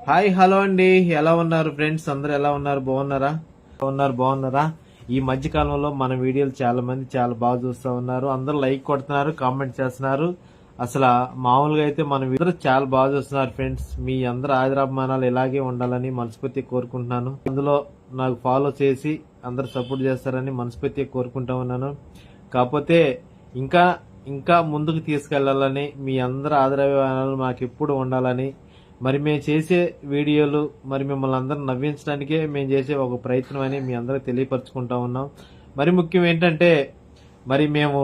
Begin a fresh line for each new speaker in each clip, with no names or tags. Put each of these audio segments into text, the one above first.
Hi hello అండి. ఎలా ఉన్నారు ఫ్రెండ్స్? అందరూ ఎలా ఉన్నారు? బాగున్నారా? ఈ మధ్య కాలంలో మన వీడియోలు చాలా మంది చాలా బాగా చూస్తూ ఉన్నారు. అందరూ లైక్ కొడుతున్నారు, కామెంట్ చేస్తున్నారు. అసలు మామూలుగా అయితే మన వీడియో చాలా బాగా చూస్తున్నారు ఫ్రెండ్స్. మీ అందరూ ఆదరాభిమానాలు ఇలాగే ఉండాలని మనస్ఫూర్తిగా కోరుకుంటున్నాను. అందులో నాకు ఫాలో చేసి అందరూ సపోర్ట్ చేస్తారని మనస్ఫూర్తిగా కోరుకుంటా ఉన్నాను. కాకపోతే ఇంకా ఇంకా ముందుకు తీసుకెళ్లాలని, మీ అందరూ ఆదరాభిమానాలు మాకు ఎప్పుడు ఉండాలని, మరి మేము చేసే వీడియోలు మరి మిమ్మల్ని అందరూ నవ్వించడానికే మేము చేసే ఒక ప్రయత్నం అని మీ అందరికి తెలియపరచుకుంటా ఉన్నాం. మరి ముఖ్యం ఏంటంటే, మరి మేము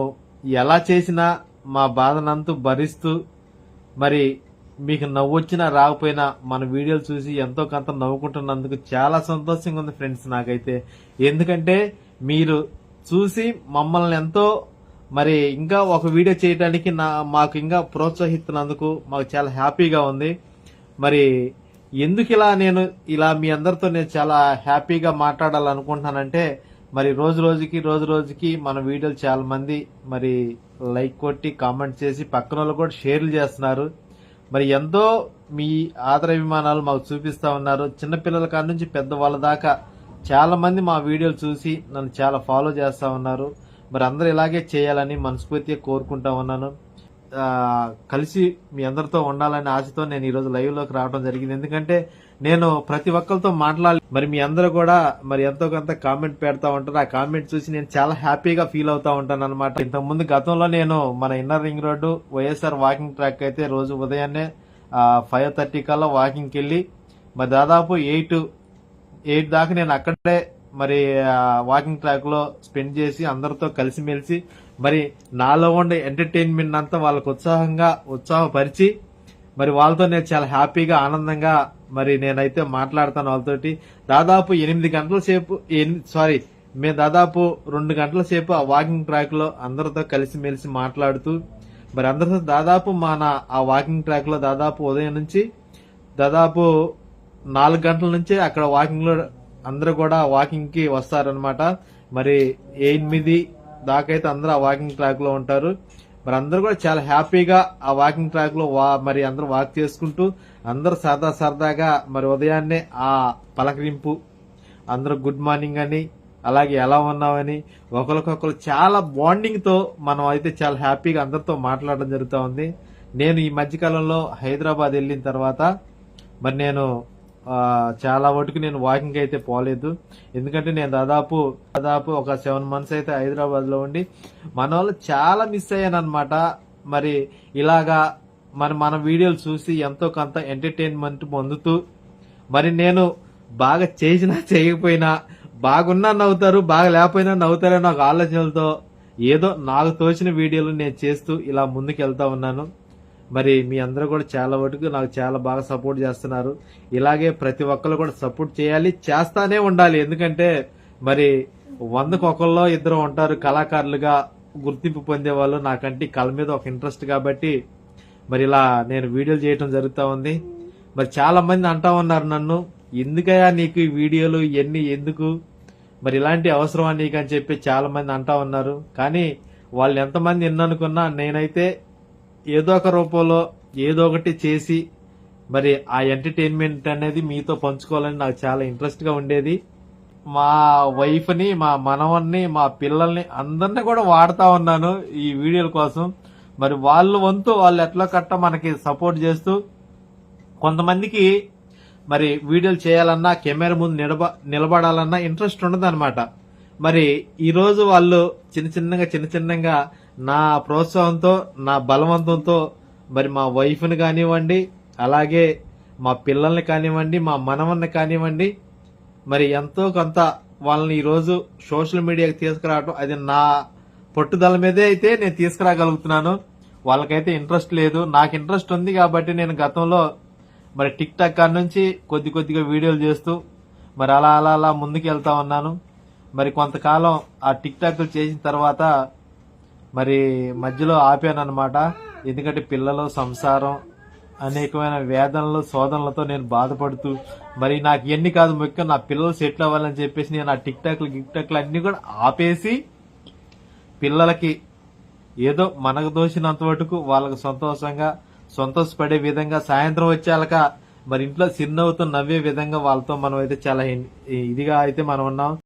ఎలా చేసినా మా బాధనంతా భరిస్తూ, మరి మీకు నవ్వొచ్చినా రాకపోయినా మన వీడియోలు చూసి ఎంతో కొంత నవ్వుకుంటున్నందుకు చాలా సంతోషంగా ఉంది ఫ్రెండ్స్ నాకైతే. ఎందుకంటే మీరు చూసి మమ్మల్ని ఎంతో మరి ఇంకా ఒక వీడియో చేయడానికి మాకు ఇంకా ప్రోత్సహిస్తున్నందుకు మాకు చాలా హ్యాపీగా ఉంది. మరి ఎందుకు నేను ఇలా మీ అందరితో నేను చాలా హ్యాపీగా మాట్లాడాలనుకుంటున్నానంటే, మరి రోజు రోజుకి మన వీడియోలు చాలా మంది మరి లైక్ కొట్టి కామెంట్ చేసి పక్కన వాళ్ళు కూడా షేర్లు చేస్తున్నారు. మరి ఎంతో మీ ఆదరాభిమానాలు మాకు చూపిస్తా ఉన్నారు. చిన్నపిల్లల కాడ నుంచి పెద్దవాళ్ళ దాకా చాలా మంది మా వీడియోలు చూసి నన్ను చాలా ఫాలో చేస్తా ఉన్నారు. మరి అందరూ ఇలాగే చేయాలని మనస్ఫూర్తిగా కోరుకుంటా ఉన్నాను. కలిసి మీ అందరితో ఉండాలనే ఆశతో నేను ఈ రోజు లైవ్ లోకి రావడం జరిగింది. ఎందుకంటే నేను ప్రతి ఒక్కరితో మాట్లాడాలి. మరి మీ అందరూ కూడా మరి ఎంతో కొంత కామెంట్ పెడతా ఉంటారు. ఆ కామెంట్ చూసి నేను చాలా హ్యాపీగా ఫీల్ అవుతా ఉంటాను అనమాట. ఇంతకుముందు గతంలో నేను మన inner ring road YSR walking track అయితే రోజు ఉదయాన్నే 5:30 కల్లా వాకింగ్కి వెళ్ళి మరి దాదాపు 8 దాకా నేను అక్కడే మరి వాకింగ్ ట్రాక్ లో స్పెండ్ చేసి అందరితో కలిసిమెలిసి మరి నాలో ఉండే ఎంటర్టైన్మెంట్ అంతా వాళ్ళకు ఉత్సాహపరిచి మరి వాళ్ళతో నేను చాలా హ్యాపీగా ఆనందంగా మరి నేనైతే మాట్లాడతాను వాళ్ళతోటి. దాదాపు 8 గంటల సేపు మేము దాదాపు 2 గంటల సేపు ఆ వాకింగ్ ట్రాక్ లో అందరితో కలిసిమెలిసి మాట్లాడుతూ మరి అందరితో దాదాపు ఆ వాకింగ్ ట్రాక్ లో దాదాపు ఉదయం నుంచి దాదాపు 4 గంటల నుంచి అక్కడ వాకింగ్ లో అందరూ కూడా వాకింగ్ కి వస్తారనమాట. మరి 8 దాకైతే అందరూ ఆ వాకింగ్ ట్రాక్ లో ఉంటారు. మరి అందరూ కూడా చాలా హ్యాపీగా ఆ వాకింగ్ ట్రాక్ లో మరి అందరూ వాక్ చేసుకుంటూ అందరూ సరదాగా మరి ఉదయాన్నే ఆ పలకరింపు, అందరూ గుడ్ మార్నింగ్ అని, అలాగే ఎలా ఉన్నామని ఒకరికొకరు చాలా బాండింగ్ తో మనం అయితే చాలా హ్యాపీగా అందరితో మాట్లాడడం జరుగుతూ ఉంది. నేను ఈ మధ్యకాలంలో హైదరాబాద్ వెళ్ళిన తర్వాత మరి నేను చాలా వరకు నేను వాకింగ్ అయితే పోలేదు. ఎందుకంటే నేను దాదాపు ఒక 7 మంత్స్ అయితే హైదరాబాద్ లో ఉండి మన వాళ్ళు చాలా మిస్ అయ్యాను అనమాట. మరి ఇలాగా మన వీడియోలు చూసి ఎంతో కొంత ఎంటర్టైన్మెంట్ పొందుతూ మరి నేను బాగా చేసినా చేయకపోయినా బాగున్నా నవ్వుతారు, బాగా లేకపోయినా నవ్వుతారని ఒక ఆలోచనలతో ఏదో నాకు తోచిన వీడియోలు నేను చేస్తూ ఇలా ముందుకు వెళ్తా ఉన్నాను. మరి మీ అందరూ కూడా చాలా వరకు నాకు చాలా బాగా సపోర్ట్ చేస్తున్నారు. ఇలాగే ప్రతి ఒక్కరు కూడా సపోర్ట్ చేయాలి, చేస్తానే ఉండాలి. ఎందుకంటే మరి 100కు ఒకళ్ళో ఇద్దరు ఉంటారు కళాకారులుగా గుర్తింపు పొందేవాళ్ళు. నాకంటే కళ మీద ఒక ఇంట్రెస్ట్ కాబట్టి మరి ఇలా నేను వీడియోలు చేయడం జరుగుతూ ఉంది. మరి చాలా మంది అంటా ఉన్నారు నన్ను, ఎందుకయ్యా నీకు ఈ వీడియోలు ఇవన్నీ ఎందుకు, మరి ఇలాంటి అవసరమా నీకు అని చెప్పి చాలా మంది అంటా ఉన్నారు. కానీ వాళ్ళు ఎంతమంది ఎన్ననుకున్నా నేనైతే ఏదో ఒక రూపంలో ఏదో ఒకటి చేసి మరి ఆ ఎంటర్టైన్మెంట్ అనేది మీతో పంచుకోవాలని నాకు చాలా ఇంట్రెస్ట్ గా ఉండేది. మా వైఫ్ ని, మా మనవన్ని, మా పిల్లల్ని అందరినీ కూడా వాడుతా ఉన్నాను ఈ వీడియోల కోసం. మరి వాళ్ళు ఎట్లా కట్ట మనకి సపోర్ట్ చేస్తూ కొంతమందికి మరి వీడియోలు చేయాలన్నా కెమెరా ముందు నిలబడాలన్నా ఇంట్రెస్ట్ ఉండదన్నమాట. మరి ఈ రోజు వాళ్ళు చిన్న చిన్నగా నా ప్రోత్సాహంతో, నా బలవంతంతో మరి మా వైఫ్ ని కానివ్వండి, అలాగే మా పిల్లల్ని కానివ్వండి, మా మనవన్ని కానివ్వండి, మరి ఎంతో కొంత వాళ్ళని ఈ రోజు సోషల్ మీడియాకి తీసుకురావడం అది నా పట్టుదల మీదే అయితే నేను తీసుకురాగలుగుతున్నాను. వాళ్ళకైతే ఇంట్రెస్ట్ లేదు, నాకు ఇంట్రెస్ట్ ఉంది కాబట్టి నేను గతంలో మరి టిక్ టాక్ కాడ నుంచి కొద్దిగా వీడియోలు చేస్తూ మరి అలా ముందుకు వెళ్తా ఉన్నాను. మరి కొంతకాలం ఆ టిక్ టాక్ చేసిన తర్వాత మరి మధ్యలో ఆపాను అనమాట. ఎందుకంటే పిల్లలు, సంసారం, అనేకమైన వేదనలు, శోధనలతో నేను బాధపడుతూ మరి నాకు ఎన్ని కాదు ముఖ్యం నా పిల్లలు సెటిల్ అవ్వాలని చెప్పేసి నేను ఆ టిక్ టాక్లు అన్ని కూడా ఆపేసి పిల్లలకి ఏదో మనకు దోచినంత వరకు వాళ్ళకు సంతోషపడే విధంగా సాయంత్రం వచ్చేలాక మరి ఇంట్లో చిరునవ్వుతో నవ్వే విధంగా వాళ్ళతో మనం అయితే చాలా ఇదిగా అయితే మనం ఉన్నాం.